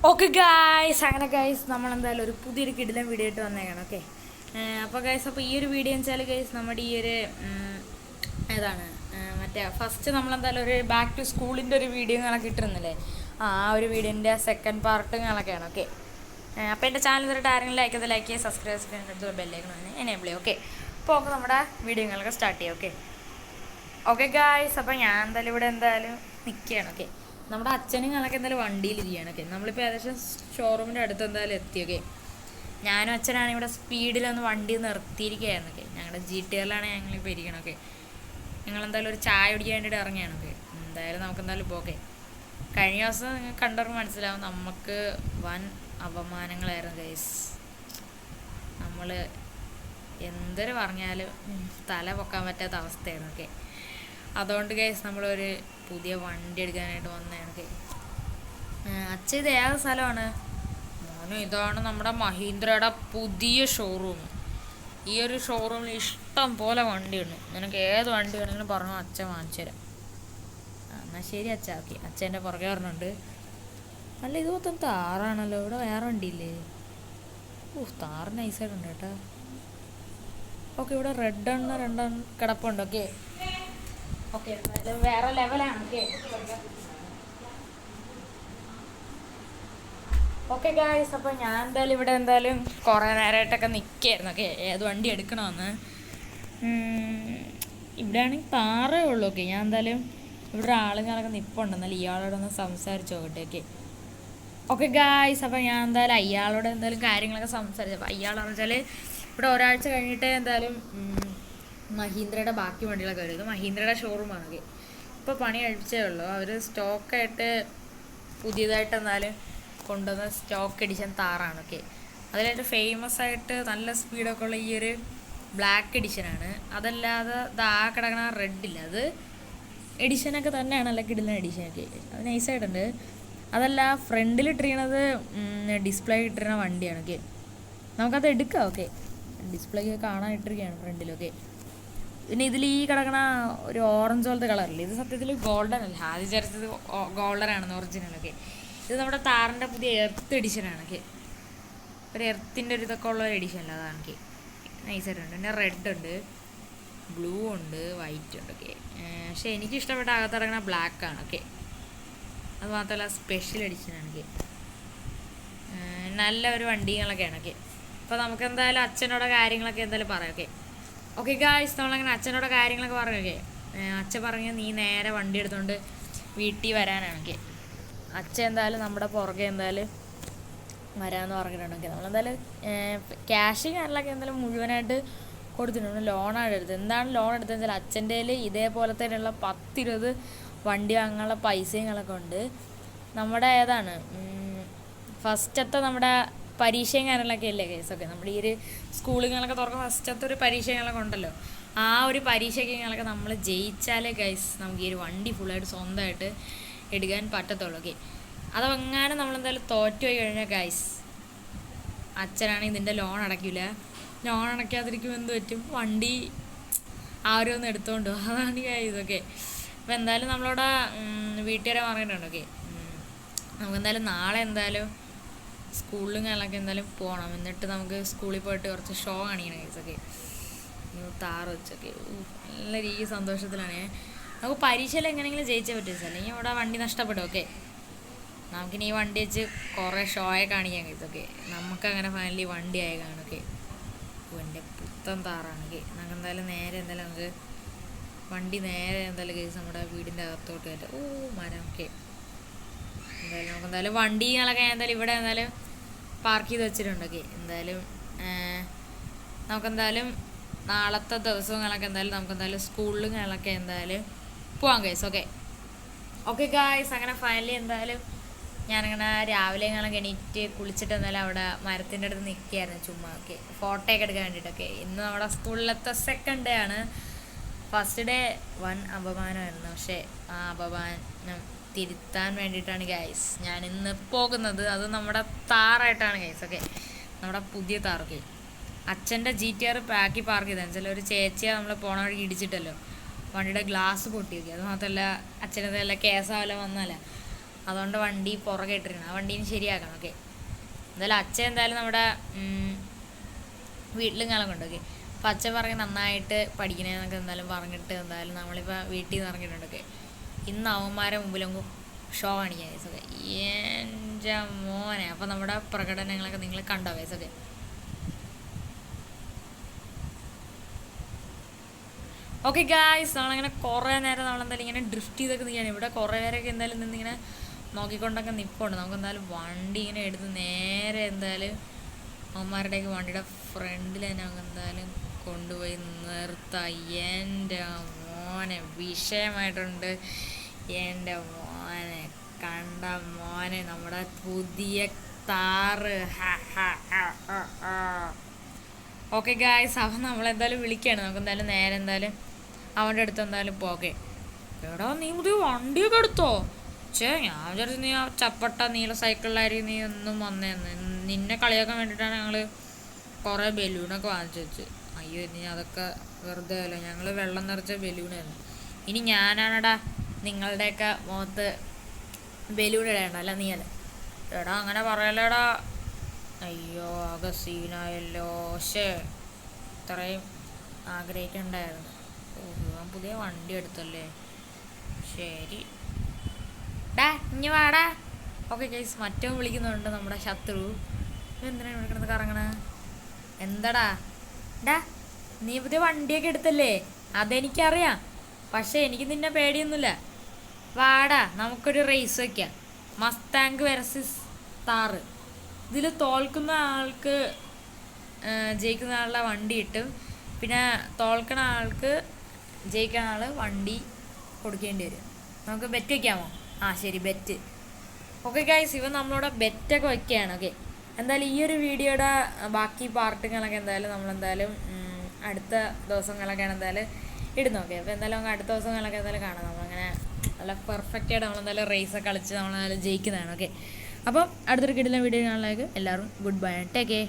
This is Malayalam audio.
ഓക്കെ ഗായ്സ്, അങ്ങനെ ഗൈസ് നമ്മളെന്തായാലും ഒരു പുതിയൊരു കിടിലൻ വീഡിയോ ആയിട്ട് വന്നേക്കണം. ഓക്കെ, അപ്പോൾ ഗൈസ്, അപ്പോൾ ഈ ഒരു വീഡിയോ എന്ന് വെച്ചാൽ ഗൈസ് നമ്മുടെ ഈ ഒരു ഏതാണ് മറ്റേ ഫസ്റ്റ് നമ്മളെന്തായാലും ഒരു ബാക്ക് ടു സ്കൂളിൻ്റെ ഒരു വീഡിയോ ഞങ്ങളൊക്കെ ഇട്ടിരുന്നില്ലേ, ആ ഒരു വീഡിയോൻ്റെ സെക്കൻഡ് പാർട്ട് ഞങ്ങളൊക്കെയാണ്. ഓക്കെ, അപ്പോൾ എൻ്റെ ചാനൽ ഇതൊരു ആരെങ്കിലും ലൈക്ക് ചെയ്യുക, സബ്സ്ക്രൈബ് ചെയ്യാൻ ബെല്ലൈക്കണം എനേബിൾ ചെയ്യും. ഓക്കെ, അപ്പോൾ നമുക്ക് നമ്മുടെ വീഡിയോകളൊക്കെ സ്റ്റാർട്ട് ചെയ്യാം. ഓക്കെ ഓക്കെ ഗായ്സ്, അപ്പോൾ ഞാൻ എന്തായാലും ഇവിടെ എന്തായാലും നിൽക്കുകയാണ്. ഓക്കെ, നമ്മുടെ അച്ഛനും ഞങ്ങൾക്ക് എന്തായാലും വണ്ടിയിലിരിക്കുകയാണ്. ഓക്കെ, നമ്മളിപ്പോൾ ഏകദേശം ഷോറൂമിൻ്റെ അടുത്ത് എന്തായാലും എത്തി. ഓക്കെ, ഞാനും അച്ഛനാണ് ഇവിടെ സ്പീഡിലൊന്ന് വണ്ടി നിർത്തിയിരിക്കുകയായിരുന്നു. ഓക്കെ, ഞങ്ങളുടെ GTR-ലാണ് ഞങ്ങളിപ്പോൾ ഇരിക്കണം. ഓക്കെ, ഞങ്ങളെന്തായാലും ഒരു ചായ കുടിക്കാൻ വേണ്ടിയിട്ട് ഇറങ്ങിയാണ്. ഓക്കെ, എന്തായാലും നമുക്ക് എന്തായാലും പോകെ. കഴിഞ്ഞ ദിവസം നിങ്ങൾക്ക് കണ്ടവർക്ക് മനസ്സിലാവും, നമുക്ക് വൻ അപമാനങ്ങളായിരുന്നു ഗൈസ്. നമ്മൾ എന്തൊരു പറഞ്ഞാലും തല പൊക്കാൻ പറ്റാത്ത അവസ്ഥയായിരുന്നു. ഓക്കെ, അതുകൊണ്ട് ഗൈസ് നമ്മളൊരു പുതിയ വണ്ടി എടുക്കാനായിട്ട് വന്നതാണ്. ഓക്കെ, അച്ഛൻ ഇത് ഏത് സ്ഥലമാണ്? മോനും ഇതാണ് നമ്മുടെ മഹീന്ദ്രയുടെ പുതിയ ഷോറൂം. ഈ ഒരു ഷോറൂമിൽ ഇഷ്ടം പോലെ വണ്ടിയുണ്ട്. നിനക്ക് ഏത് വണ്ടി വേണമെങ്കിലും പറഞ്ഞു, അച്ഛൻ വാങ്ങിച്ചു തരാം. എന്നാൽ ശരി അച്ഛാ. ഓക്കെ, അച്ഛൻ്റെ പുറകെ പറഞ്ഞുണ്ട്. അല്ല, ഇത് മൊത്തം താറാണല്ലോ, ഇവിടെ വേറെ വണ്ടിയില്ലേ? താറ് നൈസായിട്ടുണ്ട് കേട്ടോ. ഓക്കെ, ഇവിടെ റെഡ് എണ്ണ രണ്ടെണ്ണം കിടപ്പുണ്ട്. ഓക്കെ ഓക്കെ, വേറെ ലെവലാണ്. ഓക്കെ ഓക്കെ ഗായ്സ്, അപ്പോൾ ഞാൻ എന്തായാലും ഇവിടെ എന്തായാലും കുറേ നേരമായിട്ടൊക്കെ നിൽക്കുകയായിരുന്നു. ഓക്കെ, ഏത് വണ്ടി എടുക്കണമെന്ന്. ഇവിടെ ആണെങ്കിൽ താറേ ഉള്ളൂ. ഓക്കെ, ഞാൻ എന്തായാലും ഇവിടെ ആളുകളൊക്കെ നിൽപ്പുണ്ട്, എന്നാലും ഇയാളോട് ഒന്ന് സംസാരിച്ചു നോക്കട്ടെ. ഓക്കെ ഓക്കെ ഗായ്സ്, അപ്പോൾ ഞാൻ എന്തായാലും അയാളോട് എന്തായാലും കാര്യങ്ങളൊക്കെ സംസാരിച്ചു. അപ്പോൾ അയാൾ പറഞ്ഞാൽ ഇവിടെ ഒരാഴ്ച കഴിഞ്ഞിട്ട് എന്തായാലും മഹീന്ദ്രയുടെ ബാക്കി വണ്ടികളൊക്കെ വരും. ഇത് മഹീന്ദ്രയുടെ ഷോറൂമാണ്. ഓക്കെ, ഇപ്പോൾ പണി കഴിച്ചേ ഉള്ളൂ. അവർ സ്റ്റോക്കായിട്ട് പുതിയതായിട്ട് എന്തായാലും കൊണ്ടുവന്ന സ്റ്റോക്ക് എഡിഷൻ താറാണ്. ഓക്കെ, അതിലായിട്ട് ഫേമസ് ആയിട്ട് നല്ല സ്പീഡൊക്കെ ഉള്ള ഈ ഒരു ബ്ലാക്ക് എഡിഷനാണ്. അതല്ലാതെ ആ കിടക്കണ റെഡില്ല, അത് എഡിഷനൊക്കെ തന്നെയാണ്, നല്ല കിടിലൻ എഡിഷനൊക്കെ. അത് നൈസായിട്ടുണ്ട്. അതല്ല, ഫ്രണ്ടിൽ ഇട്ടിരിക്കണത് ഡിസ്പ്ലേ ഇട്ടിരുന്ന വണ്ടിയാണ്. ഓക്കെ, നമുക്കത് എടുക്കാം. ഓക്കെ, ഡിസ്പ്ലേ കാണാൻ ഇട്ടിരിക്കുകയാണ് ഫ്രണ്ടിലൊക്കെ. പിന്നെ ഇതിൽ ഈ കിടക്കണ ഒരു ഓറഞ്ച് പോലത്തെ കളറില്ലേ, ഇത് സത്യത്തിൽ ഗോൾഡൻ അല്ല, ആദ്യം ചേർത്തത് ഗോൾഡനാണെന്ന് ഒറിജിനലൊക്കെ. ഇത് നമ്മുടെ താറിൻ്റെ പുതിയ എർത്ത് എഡിഷനാണ്. ഓക്കെ, ഒരു എർത്തിൻ്റെ ഒരു ഇതൊക്കെ ഉള്ള ഒരു എഡിഷനല്ല, അതാണ്. ഓക്കെ, നൈസായിട്ടുണ്ട്. പിന്നെ റെഡ് ഉണ്ട്, ബ്ലൂ ഉണ്ട്, വൈറ്റ് ഉണ്ട്. ഓക്കെ, പക്ഷേ എനിക്ക് ഇഷ്ടപ്പെട്ട അകത്തിറങ്ങണ ബ്ലാക്കാണ്. ഓക്കെ, അത് മാത്രമല്ല സ്പെഷ്യൽ എഡിഷനാണ്. ഓക്കെ, നല്ല ഒരു വണ്ടികളൊക്കെയാണ്. ഓക്കെ, അപ്പോൾ നമുക്ക് എന്തായാലും അച്ഛനോട് കാര്യങ്ങളൊക്കെ എന്തായാലും പറയാം. ഓക്കെ ഓക്കെ ഗായ്സ്, നമ്മളങ്ങനെ അച്ഛനോട് കാര്യങ്ങളൊക്കെ പറഞ്ഞു. ഓക്കെ, അച്ഛൻ പറഞ്ഞു നീ നേരെ വണ്ടി എടുത്തുകൊണ്ട് വീട്ടിൽ വരാനാണ്. ഓക്കെ, അച്ഛൻ എന്തായാലും നമ്മുടെ പുറകെ എന്തായാലും വരാമെന്ന് പറഞ്ഞിട്ടുണ്ട്. ഓക്കെ, നമ്മളെന്തായാലും ക്യാഷ് കാര്യങ്ങളൊക്കെ എന്തായാലും മുഴുവനായിട്ട് കൊടുത്തിട്ടുണ്ട്. ലോണാണ് എടുത്തത്. എന്താണ് ലോൺ എടുത്തതെന്ന് വെച്ചാൽ അച്ഛൻ്റെ ഇതേപോലെ തന്നെയുള്ള 10-20 വണ്ടി വാങ്ങാനുള്ള പൈസകളൊക്കെ ഉണ്ട്. നമ്മുടെ ഏതാണ് ഫസ്റ്റത്തെ നമ്മുടെ പരീക്ഷയും കാര്യങ്ങളൊക്കെ അല്ലേ കേസൊക്കെ, നമ്മുടെ ഈ ഒരു സ്കൂളുകളൊക്കെ തുറക്കുന്ന ഫസ്റ്റത്തെ ഒരു പരീക്ഷകളൊക്കെ ഉണ്ടല്ലോ, ആ ഒരു പരീക്ഷകളൊക്കെ നമ്മൾ ജയിച്ചാലേ ഗൈസ് നമുക്ക് ഈ ഒരു വണ്ടി ഫുള്ളായിട്ട് സ്വന്തമായിട്ട് എടുക്കാൻ പറ്റത്തുള്ളൂ. ഓക്കെ, അതെങ്ങാനും നമ്മളെന്തായാലും തോറ്റു പോയി കഴിഞ്ഞാൽ ഗൈസ് അച്ഛനാണെങ്കിൽ ഇതിൻ്റെ ലോൺ അടയ്ക്കില്ല. ലോൺ അടയ്ക്കാതിരിക്കുമ്പോൾ എന്ത് പറ്റും, വണ്ടി ആരും ഒന്ന് എടുത്തോണ്ട് പോകും. അതാണ് ഗൈസ്. ഓക്കെ, അപ്പോൾ എന്തായാലും നമ്മളവിടെ വീട്ടുകാരെ പറഞ്ഞിട്ടുണ്ട്. ഓക്കെ, നമുക്കെന്തായാലും നാളെ എന്തായാലും സ്കൂളിലും കാര്യങ്ങളൊക്കെ എന്തായാലും പോകണം. എന്നിട്ട് നമുക്ക് സ്കൂളിൽ പോയിട്ട് കുറച്ച് ഷോ കാണിക്കണം ഗൈസ്. ഓക്കെ, താറ് വെച്ചൊക്കെ നല്ല രീതി സന്തോഷത്തിലാണ്. നമുക്ക് പരീക്ഷയിൽ എങ്ങനെയെങ്കിലും ജയിച്ചേ പറ്റും, അല്ലെങ്കിൽ ഇവിടെ വണ്ടി നഷ്ടപ്പെടും. ഓക്കെ, നമുക്കിനി ഈ വണ്ടി വെച്ച് കുറേ ഷോയെ കാണിക്കാൻ കഴിയും. ഓക്കെ, നമുക്കങ്ങനെ ഫൈനലി വണ്ടി ആയി കാണും. ഓക്കെ, എൻ്റെ പുത്തൻ താറാണ്. ഓക്കെ, നമുക്ക് എന്തായാലും നേരെ എന്തായാലും നമുക്ക് വണ്ടി നേരെ എന്തായാലും കേസ് നമ്മുടെ വീടിൻ്റെ അകത്തോട്ട് കയറ്റാം. മരം. ഓക്കെ, എന്തായാലും നമുക്ക് എന്തായാലും വണ്ടികളൊക്കെ ഞാൻ എന്തായാലും ഇവിടെ എന്തായാലും പാർക്ക് ചെയ്ത് വെച്ചിട്ടുണ്ട്. ഓക്കെ, എന്തായാലും നമുക്കെന്തായാലും നാളത്തെ ദിവസങ്ങളൊക്കെ എന്തായാലും നമുക്കെന്തായാലും സ്കൂളിലുകളൊക്കെ എന്തായാലും പോവാം ഗൈസ്. ഓക്കെ ഓക്കെ ഗായ്സ്, അങ്ങനെ ഫൈനലി എന്തായാലും ഞാനങ്ങനെ രാവിലെ ഞങ്ങളൊക്കെ എണീറ്റ് കുളിച്ചിട്ട് എന്തായാലും അവിടെ മരത്തിൻ്റെ അടുത്ത് നിൽക്കുകയായിരുന്നു ചുമ്മാ. ഓക്കെ, ഫോട്ടോയൊക്കെ എടുക്കാൻ വേണ്ടിയിട്ടൊക്കെ. ഇന്ന് നമ്മുടെ സ്കൂളിലത്തെ സെക്കൻഡ് ഡേ ആണ്. ഫസ്റ്റ് ഡേ വൻ അപമാനമായിരുന്നു, പക്ഷേ ആ അപമാനം തിരുത്താൻ വേണ്ടിയിട്ടാണ് ഗൈസ് ഞാൻ ഇന്ന് പോകുന്നത്. അത് നമ്മുടെ താറായിട്ടാണ് ഗൈസ്. ഓക്കെ, നമ്മുടെ പുതിയ താർ. ഓക്കെ, അച്ഛൻ്റെ GTR പാക്കി പാർക്ക് ചെയ്തതെന്ന് വെച്ചാൽ ഒരു ചേച്ചിയെ നമ്മൾ പോണ വഴി ഇടിച്ചിട്ടല്ലോ, വണ്ടിയുടെ ഗ്ലാസ് പൊട്ടി. നോക്കി, അത് മാത്രമല്ല അച്ഛനതെല്ലാം കേസാവല്ല വന്നല്ല, അതുകൊണ്ട് വണ്ടി പുറകെ ഇട്ടിരിക്കണം. ആ വണ്ടീന് ശരിയാക്കണം. ഓക്കെ, എന്തായാലും അച്ഛൻ എന്തായാലും നമ്മുടെ വീട്ടിലും കാലം കൊണ്ട്. ഓക്കെ, അപ്പം അച്ഛൻ പറഞ്ഞ് നന്നായിട്ട് പഠിക്കണേന്നൊക്കെ എന്തായാലും പറഞ്ഞിട്ട് എന്തായാലും നമ്മളിപ്പോൾ വീട്ടിൽ നിന്ന് ഇറങ്ങിയിട്ടുണ്ടൊക്കെ. ഇന്ന് അവന്മാരെ മുമ്പിലൊന്നും ഷോ കാണിക്കാൻ കേസൊക്കെ. എൻ്റെ മോനെ, അപ്പം നമ്മുടെ പ്രകടനങ്ങളൊക്കെ നിങ്ങൾ കണ്ടോ കേസൊക്കെ. ഓക്കെ ഗായ്സ്, നമ്മളങ്ങനെ കുറേ നേരം നമ്മളെന്തായാലും ഇങ്ങനെ ഡ്രിഫ്റ്റ് ചെയ്തൊക്കെ നിൽക്കുകയാണ്. ഇവിടെ കുറേ പേരൊക്കെ എന്തായാലും നിന്നിങ്ങനെ നോക്കിക്കൊണ്ടൊക്കെ നിൽപ്പുണ്ട്. നമുക്ക് എന്തായാലും വണ്ടി ഇങ്ങനെ എടുത്ത് നേരെ എന്തായാലും അവന്മാരുടെയൊക്കെ വണ്ടിയുടെ ഫ്രണ്ടിൽ തന്നെ നമുക്ക് എന്തായാലും കൊണ്ടുപോയി നിർത്താം. എൻ്റെ മോനെ വിഷയമായിട്ടുണ്ട്. എൻ്റെ മോനെ കണ്ട മോനെ, നമ്മുടെ പുതിയ താറ്. ഓക്കെ ഗായ്സ്, അവൻ നമ്മളെന്തായാലും വിളിക്കുകയാണ്. നമുക്ക് എന്തായാലും നേരെ എന്തായാലും അവൻ്റെ അടുത്ത് എന്തായാലും പോകെ. എടാ നീ പുതിയ വണ്ടിയൊക്കെ എടുത്തോ? ഞാൻ വിചാരിച്ചു നീ ആ ചപ്പട്ട നീല സൈക്കിളിലായിരിക്കും നീ ഒന്നും വന്നേന്ന്. നിന്നെ കളിയാക്കാൻ വേണ്ടിയിട്ടാണ് ഞങ്ങൾ കുറേ ബലൂണൊക്കെ വാങ്ങിച്ചു വെച്ച്. അയ്യോ, ഇനി അതൊക്കെ വെറുതെ അല്ല, ഞങ്ങൾ വെള്ളം നിറച്ച ബലൂണായിരുന്നു. ഇനി ഞാനാണെടാ നിങ്ങളുടെയൊക്കെ മുഖത്ത് ബലൂൺ ഇടേണ്ട, അല്ല നീ അല്ല. എടാ അങ്ങനെ പറയല്ലേടാ. അയ്യോ, ആകെ സീനായല്ലോ. പക്ഷേ ഇത്രയും ആഗ്രഹിക്കണ്ടായിരുന്നു. ഞാൻ പുതിയ വണ്ടി എടുത്തല്ലേ. ശരി ഡാ, ഇനി വാടാ. ഓക്കെ ഗൈസ്, മറ്റവൻ വിളിക്കുന്നുണ്ട്, നമ്മുടെ ശത്രു. എന്തിനാണ് ഇവിടെ കിടന്ന് കറങ്ങണ? എന്താടാ ഡാ, നീ പുതിയ വണ്ടിയൊക്കെ എടുത്തല്ലേ? അതെനിക്കറിയാം, പക്ഷെ എനിക്ക് നിന്നെ പേടിയൊന്നുമില്ല. വാടാ, നമുക്കൊരു റേസ് വയ്ക്കാം. Mustang versus Thar. ഇതിൽ തോൽക്കുന്ന ആൾക്ക് ജയിക്കുന്ന ആളുടെ വണ്ടി കിട്ടും. പിന്നെ തോൽക്കണ ആൾക്ക് ജയിക്കുന്ന ആൾ വണ്ടി കൊടുക്കേണ്ടി വരും. നമുക്ക് ബെറ്റ് വയ്ക്കാമോ? ആ ശരി, ബെറ്റ്. ഓക്കെ ഗൈസ്, ഇവൻ നമ്മളോട് ബെറ്റൊക്കെ വയ്ക്കുകയാണ്. ഓക്കെ, എന്തായാലും ഈ ഒരു വീഡിയോയുടെ ബാക്കി പാർട്ടുകളൊക്കെ എന്തായാലും നമ്മളെന്തായാലും അടുത്ത ദിവസങ്ങളൊക്കെയാണ് എന്തായാലും ഇടുന്നത്. ഓക്കെ, അപ്പോൾ എന്തായാലും നമുക്ക് അടുത്ത ദിവസങ്ങളൊക്കെ എന്തായാലും കാണാം. നമ്മളങ്ങനെ നല്ല പെർഫെക്റ്റായിട്ട് നമ്മളെന്തായാലും റേസൊക്കെ കളിച്ച് നമ്മളെന്തായാലും ജയിക്കുന്നതാണ്. ഓക്കെ, അപ്പം അടുത്തൊരു കിടിലൻ വീഡിയോ കാണാനായിട്ട് എല്ലാവരും ഗുഡ് ബൈ, ടേക്ക് കെയർ.